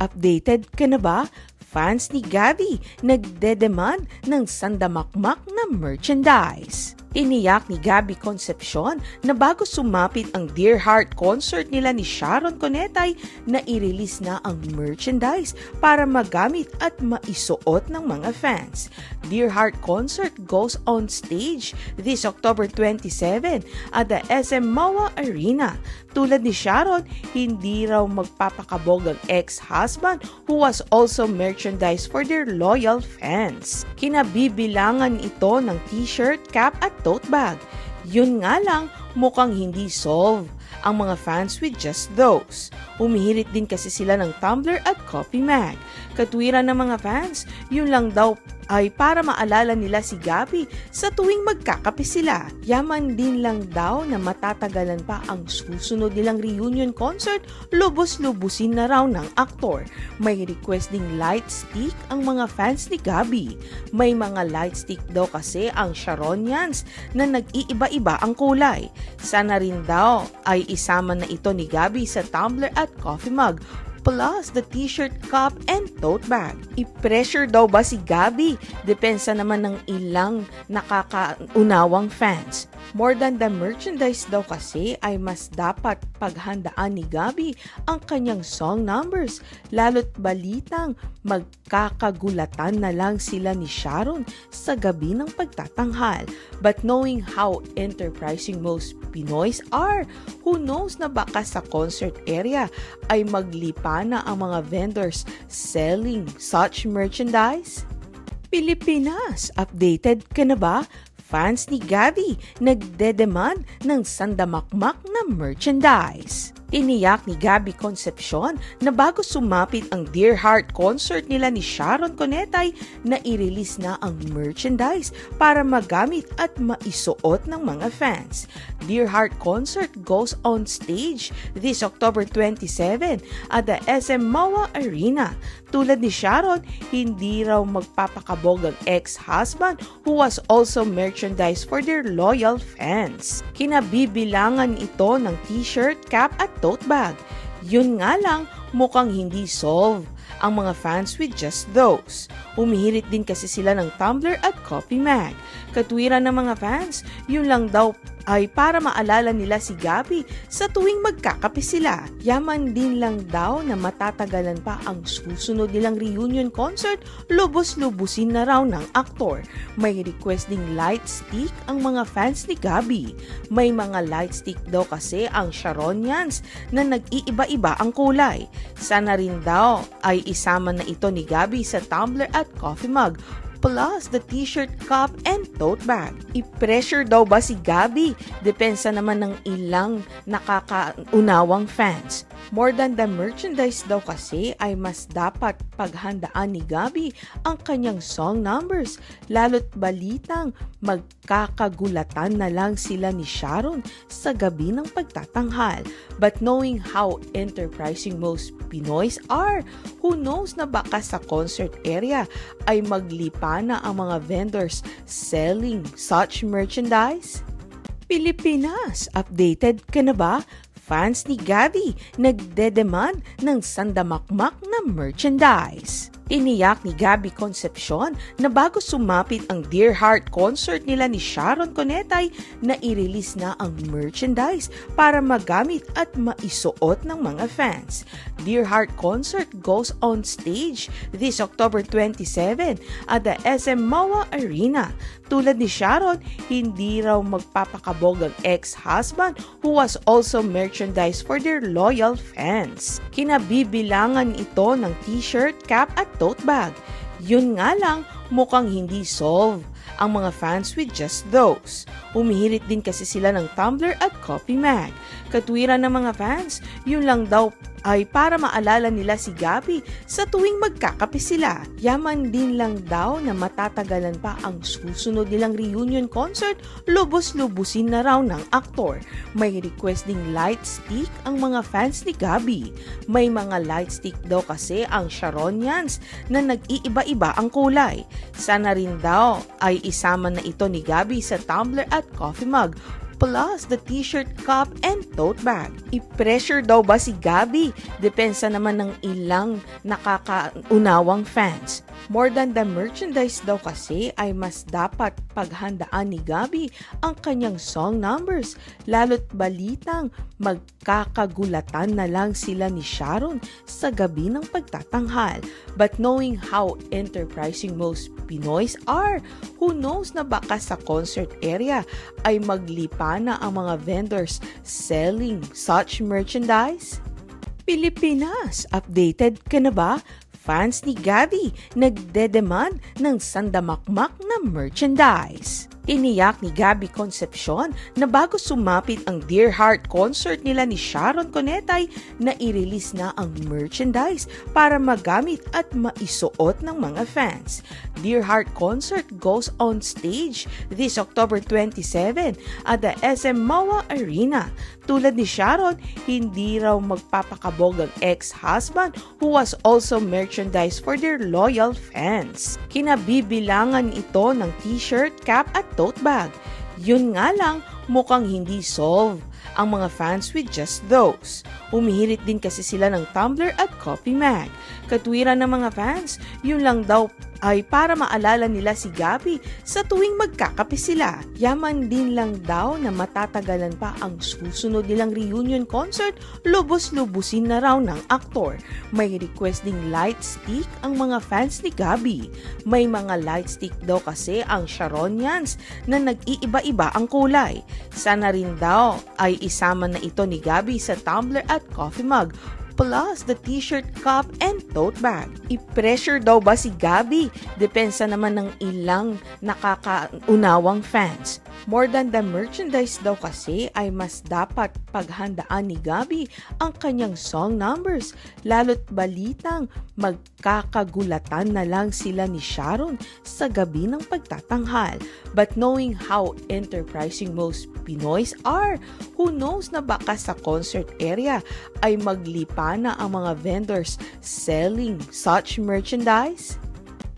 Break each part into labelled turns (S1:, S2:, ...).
S1: Updated ka na ba? Fans ni Gabby nagdedemand ng sandamakmak na merchandise. Tiniyak ni Gabby Concepcion na bago sumapit ang Dear Heart concert nila ni Sharon Cuneta na i-release na ang merchandise para magamit at maisuot ng mga fans. Dear Heart concert goes on stage this October 27 at the SM MOA Arena. Tulad ni Sharon, hindi raw magpapakabog ang ex-husband who was also merchandise for their loyal fans. Kinabibilangan ito ng t-shirt, cap at tote bag. Yun nga lang, mukhang hindi solve ang mga fans with just those. Humihirit din kasi sila ng tumbler at coffee mag. Katwiran ng mga fans, yun lang daw ay para maalala nila si Gabby sa tuwing magkakape sila. Yaman din lang daw na matatagalan pa ang susunod nilang reunion concert, lubos-lubusin na raw ng aktor. May request ding light stick ang mga fans ni Gabby. May mga light stick daw kasi ang Sharonians na nag-iiba-iba ang kulay. Sana rin daw ay isama na ito ni Gabby sa tumbler at coffee mug, plus the t-shirt, cup, and tote bag. I-pressure daw ba si Gabby? Depensa naman ng ilang nakakaunawang fans. More than the merchandise daw kasi ay mas dapat paghandaan ni Gabby ang kanyang song numbers. Lalo't balitang magkakagulatan na lang sila ni Sharon sa gabi ng pagtatanghal. But knowing how enterprising most Pinoys are, who knows na baka sa concert area ay maglipa na ang mga vendors selling such merchandise? Pilipinas, updated ka na ba? Fans ni Gabby nagdedemand ng sandamakmak na merchandise. Tiniyak ni Gabby Concepcion na bago sumapit ang Dear Heart concert nila ni Sharon Cuneta na i-release na ang merchandise para magamit at maisuot ng mga fans. Dear Heart concert goes on stage this October 27 at the SM MOA Arena. Tulad ni Sharon, hindi raw magpapakabog ang ex-husband who was also merchandise for their loyal fans. Kinabibilangan ito ng t-shirt, cap at tote bag. Yun nga lang, mukhang hindi solve ang mga fans with just those. Humihirit din kasi sila ng tumbler at coffee mag. Katwiran ng mga fans, yun lang daw ay para maalala nila si Gabby sa tuwing magkakape sila. Yaman din lang daw na matatagalan pa ang susunod nilang reunion concert, lubos-lubusin na raw ng aktor. May request ding light stick ang mga fans ni Gabby. May mga light stick daw kasi ang Sharonians na nag-iiba-iba ang kulay. Sana rin daw ay isama na ito ni Gabby sa tumbler at coffee mug, plus the t-shirt, cup, and tote bag. I-pressure daw ba si Gabby? Depensa naman ng ilang nakakaunawang fans. More than the merchandise daw kasi ay mas dapat paghandaan ni Gabby ang kanyang song numbers. Lalo't balitang magkakagulatan na lang sila ni Sharon sa gabi ng pagtatanghal. But knowing how enterprising most Pinoys are, who knows na baka sa concert area ay maglipa na ang mga vendors selling such merchandise? Pilipinas, updated ka na ba? Fans ni Gabby nagdedemand ng sandamakmak na merchandise. Tiniyak ni Gabby Concepcion na bago sumapit ang Dear Heart concert nila ni Sharon Cuneta na i-release na ang merchandise para magamit at maisuot ng mga fans. Dear Heart concert goes on stage this October 27 at the SM MOA Arena. Tulad ni Sharon, hindi raw magpapakabog ang ex-husband who was also merchandise for their loyal fans. Kinabibilangan ito ng t-shirt, cap at tote bag. Yun nga lang, mukhang hindi solve ang mga fans with just those. Humihirit din kasi sila ng tumbler at coffee mag. Katwiran ng mga fans, yun lang daw ay para maalala nila si Gabby sa tuwing magkakape sila. Yaman din lang daw na matatagalan pa ang susunod nilang reunion concert, lubos-lubusin na raw ng aktor. May request ding light stick ang mga fans ni Gabby. May mga light stick daw kasi ang Sharonians na nag-iiba-iba ang kulay. Sana rin daw ay isama na ito ni Gabby sa tumbler at coffee mug, plus the t-shirt, cup, and tote bag. I-pressure daw ba si Gabby? Depensa naman ng ilang nakakaunawang fans. More than the merchandise daw kasi ay mas dapat paghandaan ni Gabby ang kanyang song numbers. Lalo't balitang magkakagulatan na lang sila ni Sharon sa gabi ng pagtatanghal. But knowing how enterprising most Pinoys are, who knows na baka sa concert area ay maglipa na ang mga vendors selling such merchandise? Pilipinas, updated ka na ba? Fans ni Gabby nagdedemand ng sandamakmak na merchandise. Tiniyak ni Gabby Concepcion na bago sumapit ang Dear Heart concert nila ni Sharon Cuneta na i-release na ang merchandise para magamit at maisuot ng mga fans. Dear Heart concert goes on stage this October 27 at the SM MOA Arena. Tulad ni Sharon, hindi raw magpapakabog ang ex-husband who was also merchandise for their loyal fans. Kinabibilangan ito ng t-shirt, cap at tote bag. Yun nga lang, mukhang hindi solve ang mga fans with just those. Humihirit din kasi sila ng tumbler at coffee mug. Katwiran ng mga fans, yun lang daw ay para maalala nila si Gabby sa tuwing magkakape sila. Yaman din lang daw na matatagalan pa ang susunod nilang reunion concert, lubos-lubusin na raw ng aktor. May request ding light stick ang mga fans ni Gabby. May mga light stick daw kasi ang Sharonians na nag-iiba-iba ang kulay. Sana rin daw ay isama na ito ni Gabby sa tumbler at coffee mug, plus the t-shirt, cup, and tote bag. I-pressure daw ba si Gabby? Depensa naman ng ilang nakakaunawang fans. More than the merchandise daw kasi ay mas dapat paghandaan ni Gabby ang kanyang song numbers. Lalo't balitang magkakagulatan na lang sila ni Sharon sa gabi ng pagtatanghal. But knowing how enterprising most Pinoys are, who knows na baka sa concert area ay maglipa na ang mga vendors selling such merchandise?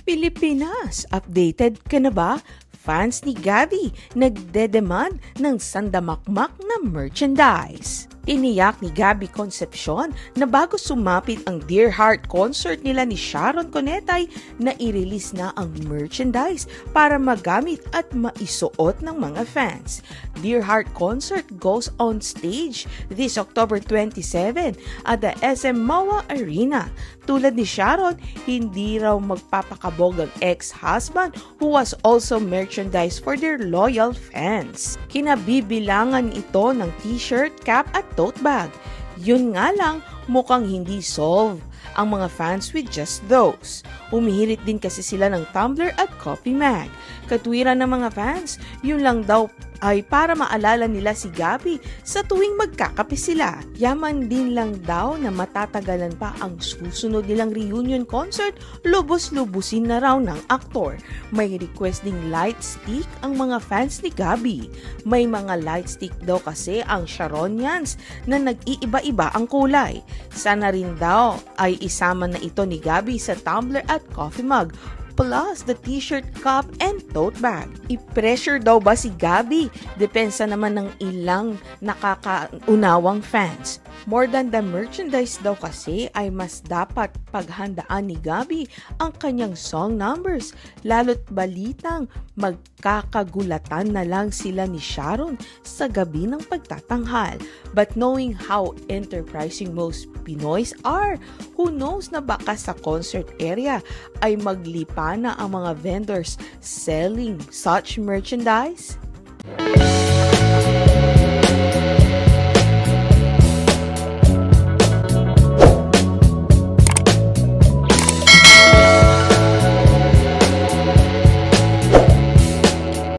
S1: Pilipinas, updated ka na ba? Fans ni Gabby nagdedemand ng sandamakmak na merchandise. Tiniyak ni Gabby Concepcion na bago sumapit ang Dear Heart concert nila ni Sharon Cuneta na i-release na ang merchandise para magamit at maisuot ng mga fans. Dear Heart concert goes on stage this October 27 at the SM MOA Arena. Tulad ni Sharon, hindi raw magpapakabog ang ex-husband who was also merchandise for their loyal fans. Kinabibilangan ito ng t-shirt, cap at tote bag. Yun nga lang, mukhang hindi solve ang mga fans with just those. Humihirit din kasi sila ng tumbler at coffee mug. Katwiran ng mga fans, yun lang daw ay para maalala nila si Gabby sa tuwing magkakape sila. Yaman din lang daw na matatagalan pa ang susunod nilang reunion concert, lubos-lubusin na raw ng aktor. May request ding light stick ang mga fans ni Gabby. May mga light stick daw kasi ang Sharonians na nag-iiba-iba ang kulay. Sana rin daw ay isama na ito ni Gabby sa tumbler at coffee mug, plus the t-shirt, cup, and tote bag. I-pressure daw ba si Gabby? Depensa naman ng ilang nakakaunawang fans. More than the merchandise daw kasi ay mas dapat paghandaan ni Gabby ang kanyang song numbers. Lalo't balitang magkakagulatan na lang sila ni Sharon sa gabi ng pagtatanghal. But knowing how enterprising most Pinoys are, who knows na baka sa concert area ay maglipa na ang mga vendors selling such merchandise?